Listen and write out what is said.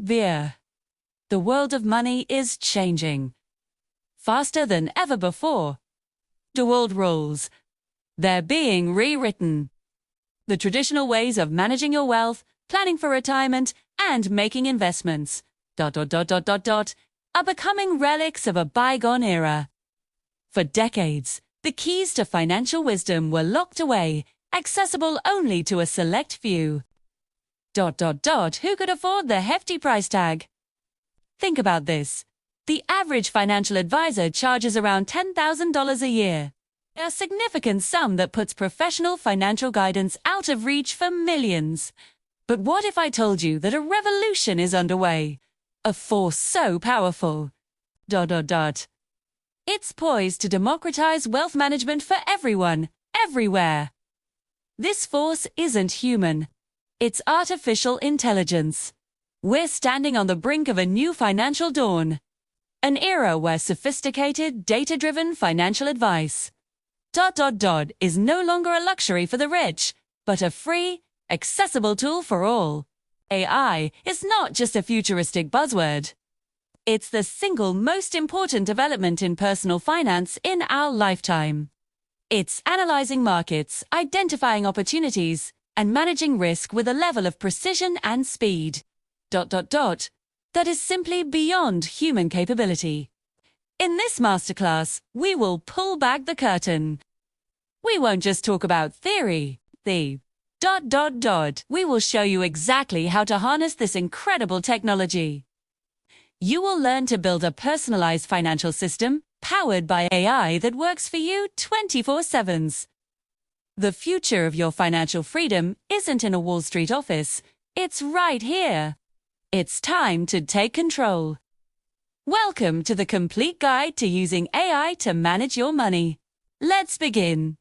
Wir. The world of money is changing. Faster than ever before. The old rules. They're being rewritten. The traditional ways of managing your wealth, planning for retirement, and making investments, are becoming relics of a bygone era. For decades, the keys to financial wisdom were locked away, accessible only to a select few. Who could afford the hefty price tag? Think about this. The average financial advisor charges around $10,000 a year, a significant sum that puts professional financial guidance out of reach for millions. But what if I told you that a revolution is underway? A force so powerful. It's poised to democratize wealth management for everyone, everywhere. This force isn't human. It's artificial intelligence. We're standing on the brink of a new financial dawn. An era where sophisticated, data-driven financial advice is no longer a luxury for the rich, but a free, accessible tool for all. AI is not just a futuristic buzzword. It's the single most important development in personal finance in our lifetime. It's analyzing markets, identifying opportunities, and managing risk with a level of precision and speed. That is simply beyond human capability. In this masterclass, we will pull back the curtain. We won't just talk about theory, We will show you exactly how to harness this incredible technology. You will learn to build a personalized financial system powered by AI that works for you 24/7. The future of your financial freedom isn't in a Wall Street office. It's right here. It's time to take control. Welcome to the complete guide to using AI to manage your money. Let's begin.